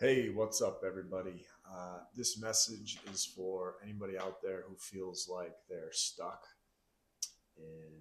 Hey, what's up, everybody? This message is for anybody out there who feels like they're stuck in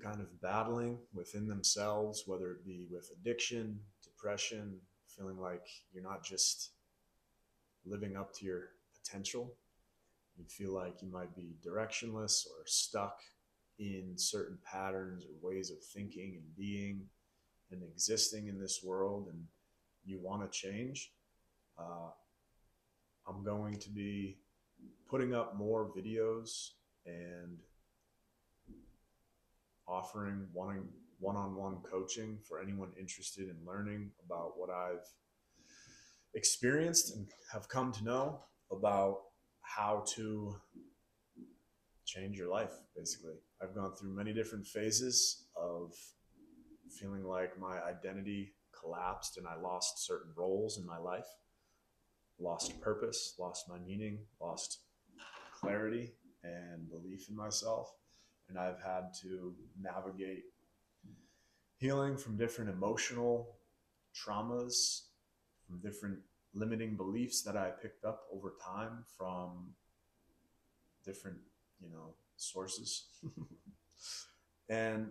kind of battling within themselves, whether it be with addiction, depression, feeling like you're not just living up to your potential. You feel like you might be directionless or stuck in certain patterns or ways of thinking and being and existing in this world, and you want to change. Uh, I'm going to be putting up more videos and offering one-on-one coaching for anyone interested in learning about what I've experienced and have come to know about how to change your life. Basically, I've gone through many different phases of feeling like my identity collapsed and I lost certain roles in my life, lost purpose, lost my meaning, lost clarity and belief in myself. And I've had to navigate healing from different emotional traumas, from different limiting beliefs that I picked up over time from different, sources. And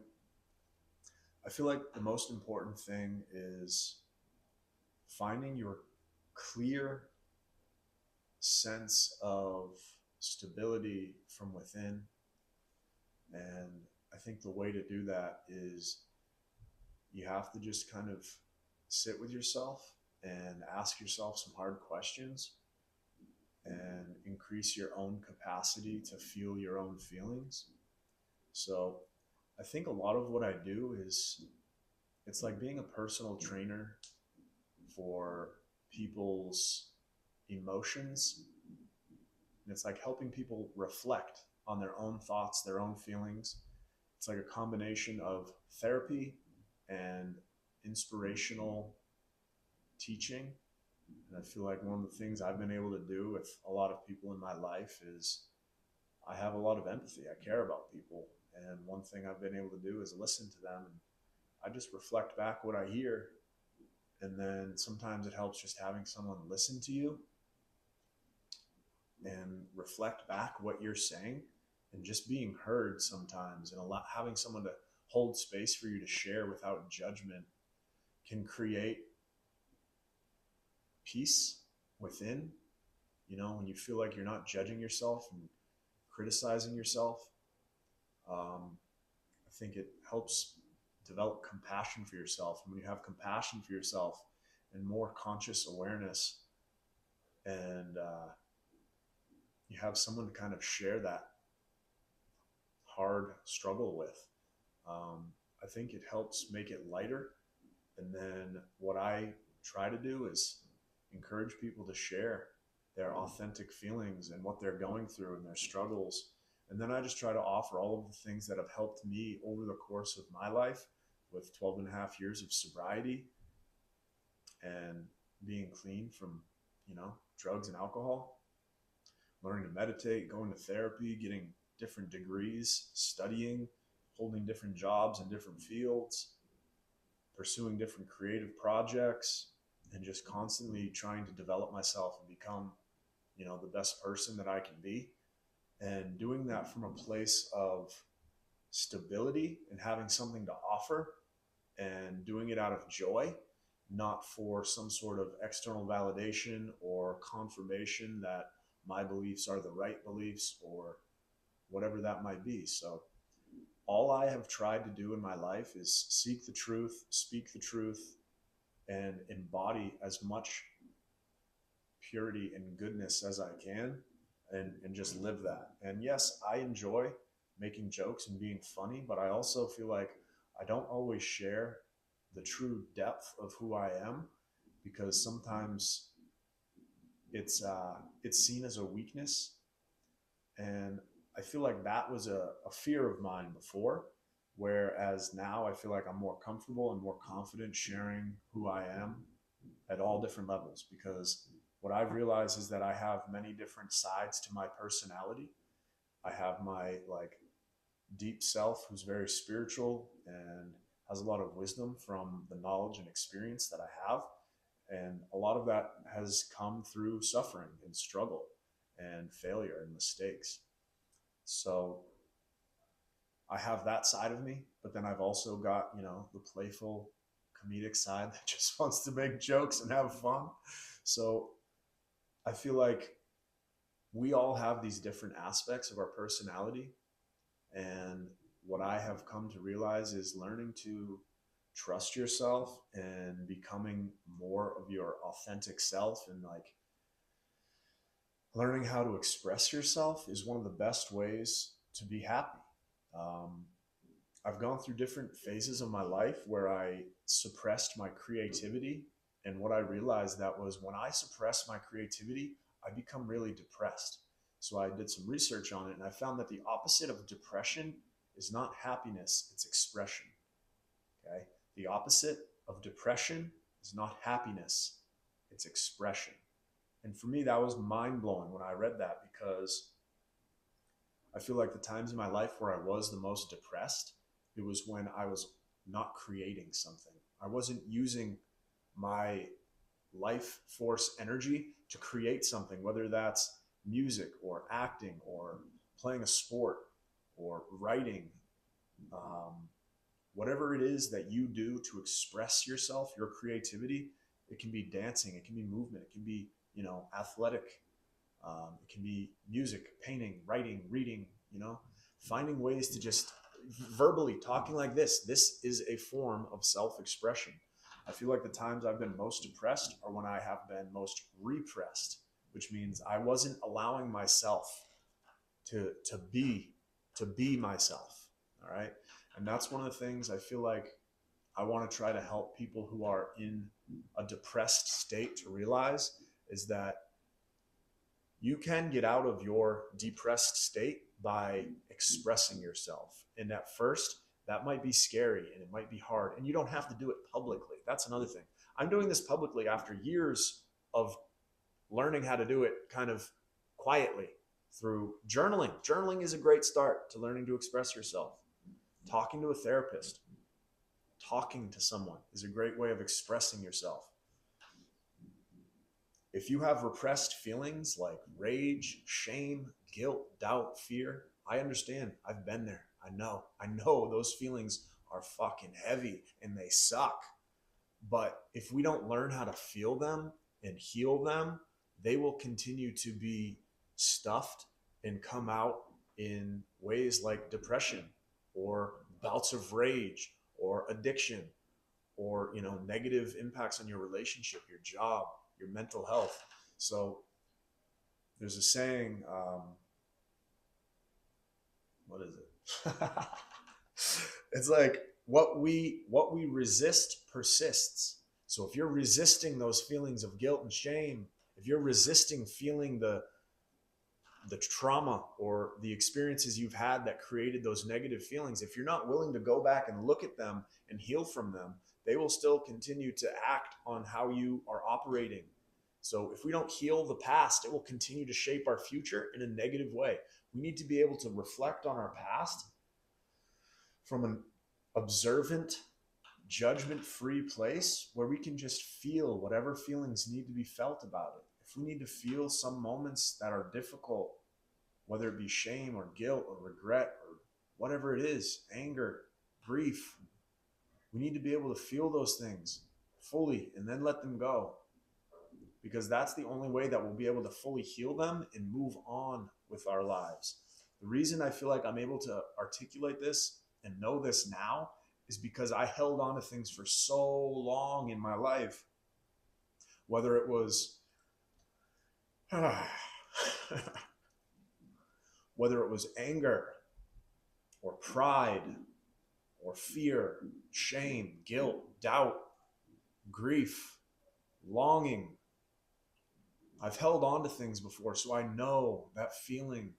I feel like the most important thing is finding your clear sense of stability from within. And I think the way to do that is you have to just kind of sit with yourself and ask yourself some hard questions and increase your own capacity to feel your own feelings. So I think a lot of what I do is it's like being a personal trainer for people's emotions. And it's like helping people reflect on their own thoughts, their own feelings. It's like a combination of therapy and inspirational teaching. And I feel like one of the things I've been able to do with a lot of people in my life is I have a lot of empathy. I care about people. And one thing I've been able to do is listen to them. And I just reflect back what I hear. And then sometimes it helps just having someone listen to you and reflect back what you're saying and just being heard sometimes, and having someone to hold space for you to share without judgment can create peace within. When you feel like you're not judging yourself and criticizing yourself, I think it helps develop compassion for yourself. And when you have compassion for yourself and more conscious awareness, and you have someone to kind of share that hard struggle with, I think it helps make it lighter. And then what I try to do is encourage people to share their authentic feelings and what they're going through and their struggles. And then I just try to offer all of the things that have helped me over the course of my life with 12 and a half years of sobriety and being clean from, drugs and alcohol, learning to meditate, going to therapy, getting different degrees, studying, holding different jobs in different fields, pursuing different creative projects, and just constantly trying to develop myself and become, the best person that I can be. And doing that from a place of stability and having something to offer, and doing it out of joy, not for some sort of external validation or confirmation that my beliefs are the right beliefs or whatever that might be. So all I have tried to do in my life is seek the truth, speak the truth, and embody as much purity and goodness as I can, and just live that. And yes, I enjoy making jokes and being funny, but I also feel like I don't always share the true depth of who I am, because sometimes it's seen as a weakness. And I feel like that was a fear of mine before, whereas now I feel like I'm more comfortable and more confident sharing who I am at all different levels, because what I've realized is that I have many different sides to my personality. I have my deep self, who's very spiritual and has a lot of wisdom from the knowledge and experience that I have. And a lot of that has come through suffering and struggle and failure and mistakes. So I have that side of me, but then I've also got, the playful comedic side that just wants to make jokes and have fun. So I feel like we all have these different aspects of our personality. And what I have come to realize is learning to trust yourself and becoming more of your authentic self, and like learning how to express yourself is one of the best ways to be happy. Um, I've gone through different phases of my life where I suppressed my creativity. And what I realized that was when I suppress my creativity, I become really depressed. So I did some research on it and I found that the opposite of depression is not happiness, it's expression. Okay. The opposite of depression is not happiness, it's expression. And for me, that was mind blowing when I read that, because I feel like the times in my life where I was the most depressed, it was when I was not creating something. I wasn't using my life force energy to create something, whether that's music or acting or playing a sport or writing, um, whatever it is that you do to express yourself, your creativity. It can be dancing, it can be movement, it can be, athletic, it can be music, painting, writing, reading, finding ways to just verbally talking like this. This is a form of self-expression. I feel like the times I've been most depressed are when I have been most repressed, which means I wasn't allowing myself to be myself. All right. And that's one of the things I feel like I want to try to help people who are in a depressed state to realize, is that you can get out of your depressed state by expressing yourself. And at first, that might be scary and it might be hard. And you don't have to do it publicly. That's another thing. I'm doing this publicly after years of learning how to do it kind of quietly through journaling. Journaling is a great start to learning to express yourself. Talking to a therapist, talking to someone is a great way of expressing yourself. If you have repressed feelings like rage, shame, guilt, doubt, fear, I understand. I've been there. I know those feelings are fucking heavy and they suck. But if we don't learn how to feel them and heal them, they will continue to be stuffed and come out in ways like depression or bouts of rage or addiction, or negative impacts on your relationship, your job, your mental health. So there's a saying, what is it? It's like what we resist persists. So if you're resisting those feelings of guilt and shame, if you're resisting feeling the trauma or the experiences you've had that created those negative feelings, if you're not willing to go back and look at them and heal from them, they will still continue to act on how you are operating. So if we don't heal the past, it will continue to shape our future in a negative way. We need to be able to reflect on our past from an observant, judgment-free place where we can just feel whatever feelings need to be felt about it. If we need to feel some moments that are difficult, whether it be shame or guilt or regret or whatever it is, anger, grief, we need to be able to feel those things fully and then let them go, because that's the only way that we'll be able to fully heal them and move on with our lives. The reason I feel like I'm able to articulate this and know this now is because I held on to things for so long in my life, whether it was whether it was anger or pride or fear, shame, guilt, doubt, grief, longing. I've held on to things before, so I know that feeling.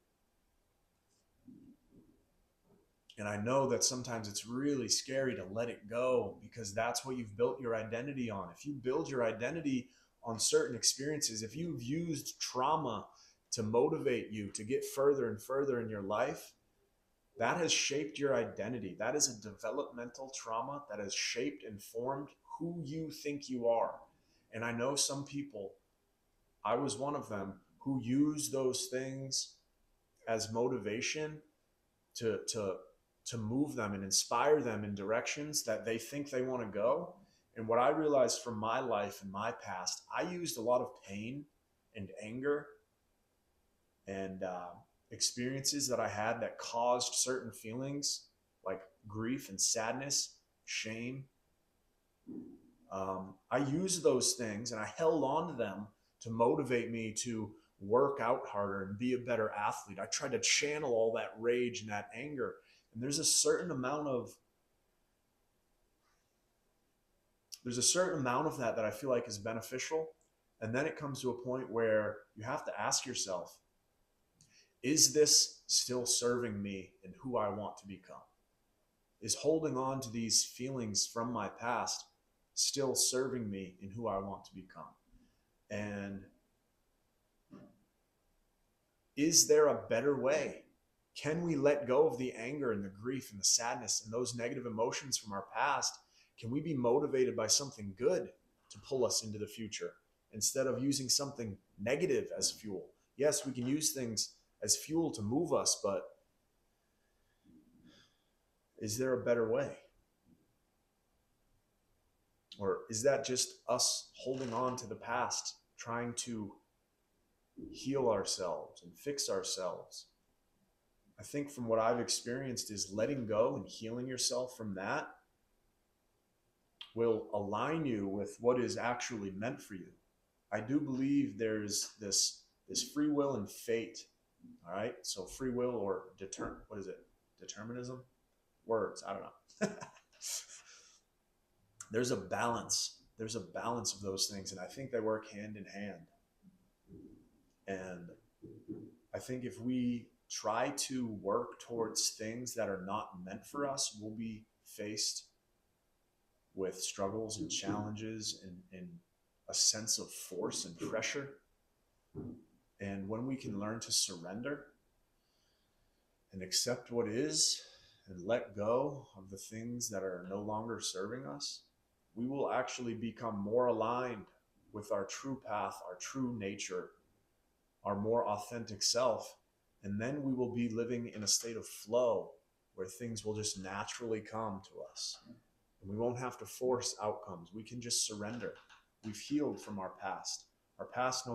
And I know that sometimes it's really scary to let it go, because that's what you've built your identity on. If you build your identity on certain experiences, if you've used trauma to motivate you to get further and further in your life, that has shaped your identity. That is a developmental trauma that has shaped and formed who you think you are. And I know some people, I was one of them, who use those things as motivation to move them and inspire them in directions that they think they want to go. And what I realized from my life and my past, I used a lot of pain and anger and experiences that I had that caused certain feelings like grief and sadness, shame. I used those things and I held on to them to motivate me to work out harder and be a better athlete. I tried to channel all that rage and that anger. And there's a certain amount of that I feel like is beneficial. And then it comes to a point where you have to ask yourself, is this still serving me in who I want to become? Is holding on to these feelings from my past still serving me in who I want to become? And is there a better way? Can we let go of the anger and the grief and the sadness and those negative emotions from our past? Can we be motivated by something good to pull us into the future instead of using something negative as fuel? Yes, we can use things as fuel to move us, but is there a better way? Or is that just us holding on to the past, trying to heal ourselves and fix ourselves? I think from what I've experienced is letting go and healing yourself from that will align you with what is actually meant for you. I do believe there's this free will and fate. All right. So free will or determinism? Words. I don't know. There's a balance. There's a balance of those things. And I think they work hand in hand. And I think if we try to work towards things that are not meant for us, we'll be faced with struggles and challenges and a sense of force and pressure. And when we can learn to surrender and accept what is and let go of the things that are no longer serving us, we will actually become more aligned with our true path, our true nature, our more authentic self. And then we will be living in a state of flow where things will just naturally come to us. And we won't have to force outcomes. We can just surrender. We've healed from our past. Our past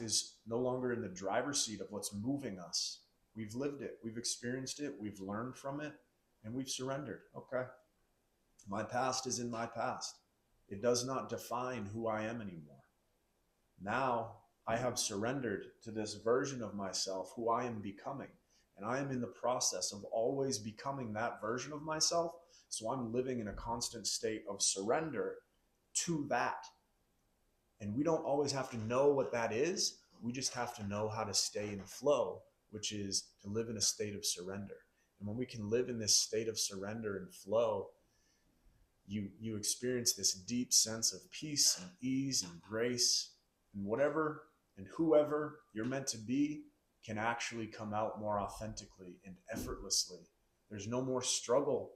is no longer in the driver's seat of what's moving us. We've lived it. We've experienced it. We've learned from it. And we've surrendered. Okay. My past is in my past. It does not define who I am anymore. Now I have surrendered to this version of myself who I am becoming. And I am in the process of always becoming that version of myself. So I'm living in a constant state of surrender to that. And we don't always have to know what that is. We just have to know how to stay in flow, which is to live in a state of surrender. And when we can live in this state of surrender and flow, you experience this deep sense of peace and ease and grace, and whatever and whoever you're meant to be can actually come out more authentically and effortlessly. There's no more struggle.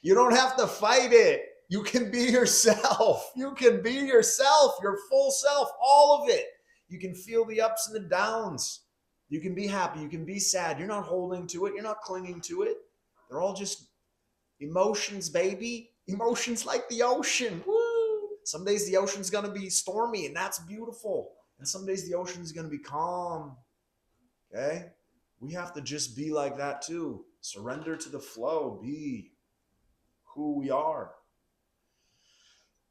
You don't have to fight it. You can be yourself. You can be yourself, your full self, all of it. You can feel the ups and the downs. You can be happy. You can be sad. You're not holding to it. You're not clinging to it. They're all just emotions, baby. Emotions like the ocean. Woo! Some days the ocean's going to be stormy, and that's beautiful. And some days the ocean's going to be calm. Okay? We have to just be like that too. Surrender to the flow. Be who we are.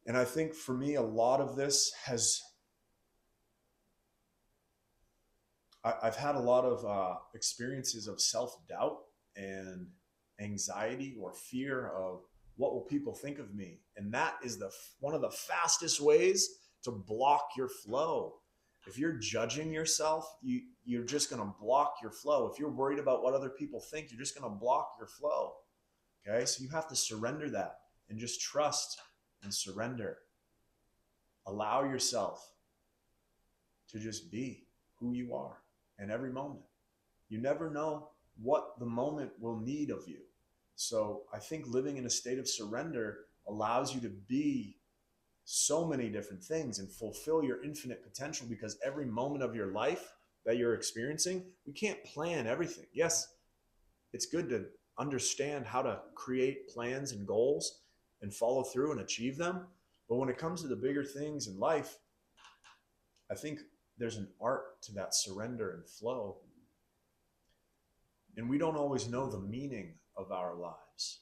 And I think for me, a lot of this I've had a lot of experiences of self-doubt and anxiety or fear of what will people think of me. And that is one of the fastest ways to block your flow. If you're judging yourself, you're just going to block your flow. If you're worried about what other people think, you're just going to block your flow. Okay, so you have to surrender that and just trust and surrender. Allow yourself to just be who you are in every moment. You never know what the moment will need of you. So I think living in a state of surrender allows you to be so many different things and fulfill your infinite potential, because every moment of your life that you're experiencing, we can't plan everything. Yes, it's good to understand how to create plans and goals and follow through and achieve them. But when it comes to the bigger things in life, I think there's an art to that surrender and flow. And we don't always know the meaning of our lives.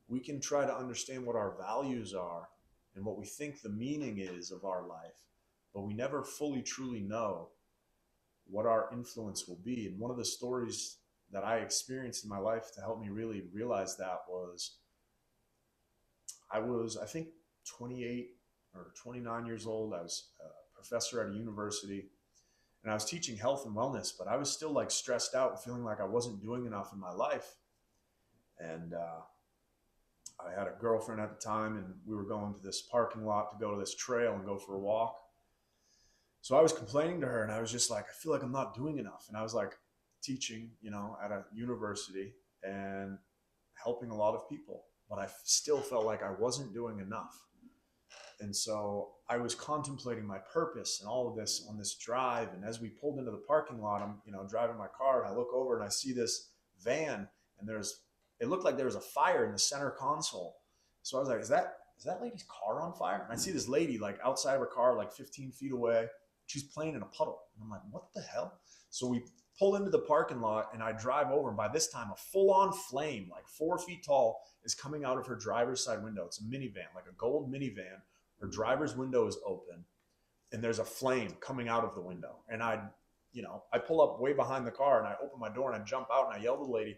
We can try to understand what our values are and what we think the meaning is of our life, but we never fully truly know what our influence will be. And one of the stories that I experienced in my life to help me really realize that was, I think, 28 or 29 years old. I was a professor at a university, and I was teaching health and wellness, but I was still like stressed out and feeling like I wasn't doing enough in my life. And I had a girlfriend at the time, and we were going to this parking lot to go to this trail and go for a walk. So I was complaining to her, and I was just like, I feel like I'm not doing enough. And I was like teaching, at a university and helping a lot of people, but I still felt like I wasn't doing enough. And so I was contemplating my purpose and all of this on this drive. And as we pulled into the parking lot, I'm, driving my car, and I look over and I see this van, and it looked like there was a fire in the center console. So I was like, is that lady's car on fire? And I see this lady like outside of her car, like 15 feet away. She's playing in a puddle. And I'm like, what the hell? So we pull into the parking lot, and I drive over. And by this time, a full-on flame, like 4 feet tall, is coming out of her driver's side window. It's a minivan, like a gold minivan. Her driver's window is open, and there's a flame coming out of the window. And I pull up way behind the car, and I open my door, and I jump out, and I yell to the lady.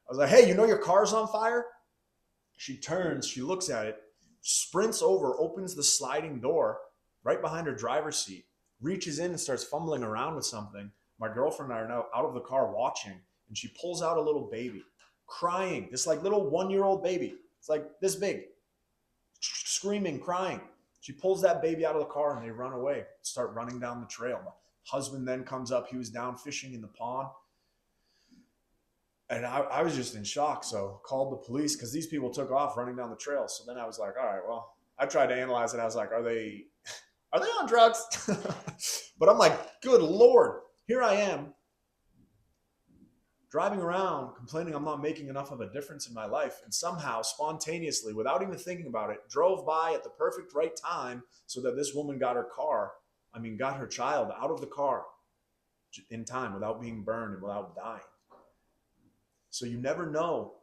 I was like, hey, your car's on fire? She turns, she looks at it, sprints over, opens the sliding door right behind her driver's seat, reaches in and starts fumbling around with something. My girlfriend and I are now out of the car watching, and she pulls out a little baby, crying, this like little 1-year-old baby. It's like this big, screaming, crying. She pulls that baby out of the car, and they run away, start running down the trail. My husband then comes up. He was down fishing in the pond. And I was just in shock. So called the police, because these people took off running down the trail. So then I was like, all right, well, I tried to analyze it. I was like, are they on drugs? But I'm like, good Lord, here I am driving around complaining I'm not making enough of a difference in my life. And somehow, spontaneously, without even thinking about it, drove by at the perfect right time so that this woman got her child out of the car in time without being burned and without dying. So you never know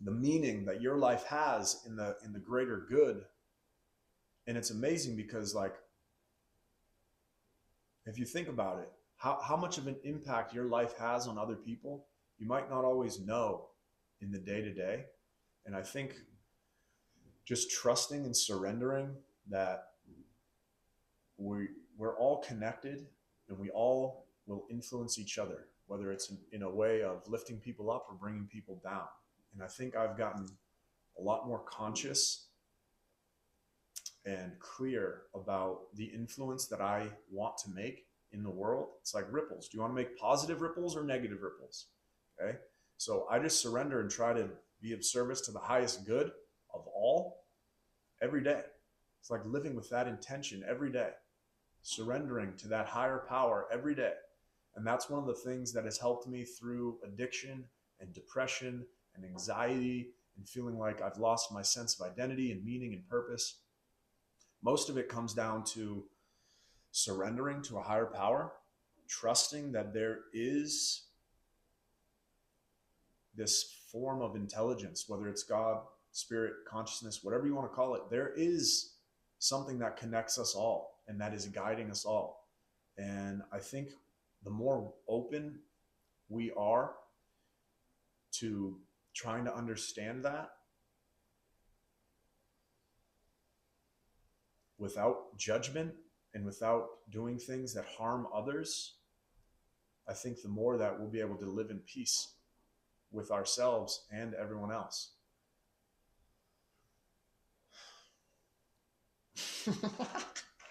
the meaning that your life has in the greater good. And it's amazing because, like, if you think about it, how much of an impact your life has on other people, you might not always know in the day-to-day. And I think just trusting and surrendering that we're all connected, and we all will influence each other, whether it's in a way of lifting people up or bringing people down. And I think I've gotten a lot more conscious and clear about the influence that I want to make in the world. It's like ripples. Do you want to make positive ripples or negative ripples? Okay. So I just surrender and try to be of service to the highest good of all every day. It's like living with that intention every day, surrendering to that higher power every day. And that's one of the things that has helped me through addiction and depression and anxiety and feeling like I've lost my sense of identity and meaning and purpose. Most of it comes down to surrendering to a higher power, trusting that there is this form of intelligence, whether it's God, spirit, consciousness, whatever you want to call it. There is something that connects us all and that is guiding us all. And I think the more open we are to trying to understand that without judgment and without doing things that harm others, I think the more that we'll be able to live in peace with ourselves and everyone else.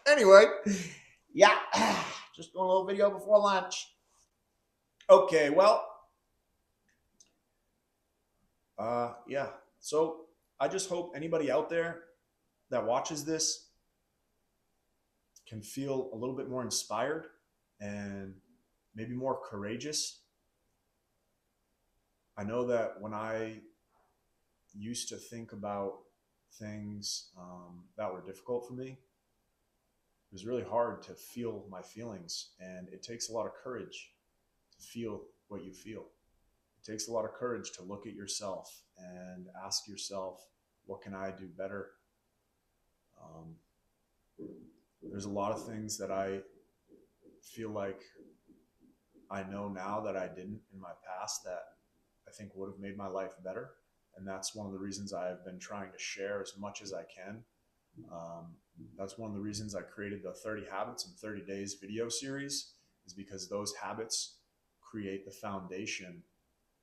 Anyway, yeah, just doing a little video before lunch. Okay, well, yeah. So I just hope anybody out there that watches this can feel a little bit more inspired and maybe more courageous. I know that when I used to think about things that were difficult for me, it was really hard to feel my feelings. And it takes a lot of courage to feel what you feel. It takes a lot of courage to look at yourself and ask yourself, what can I do better? There's a lot of things that I feel like I know now that I didn't in my past that I think would have made my life better. And that's one of the reasons I've been trying to share as much as I can. That's one of the reasons I created the 30 Habits in 30 Days video series, is because those habits create the foundation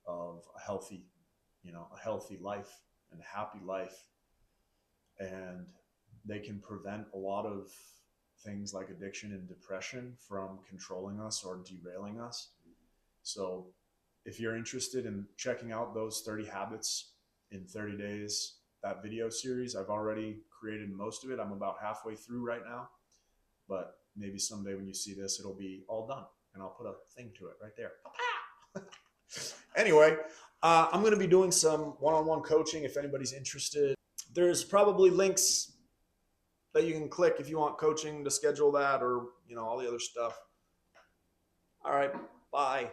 of a healthy life and a happy life. And they can prevent a lot of things like addiction and depression from controlling us or derailing us. So if you're interested in checking out those 30 habits in 30 days, that video series, I've already created most of it. I'm about halfway through right now, but maybe someday when you see this, it'll be all done and I'll put a thing to it right there. Anyway, I'm going to be doing some one-on-one coaching if anybody's interested. There's probably links that you can click if you want coaching to schedule that, or all the other stuff. All right, bye.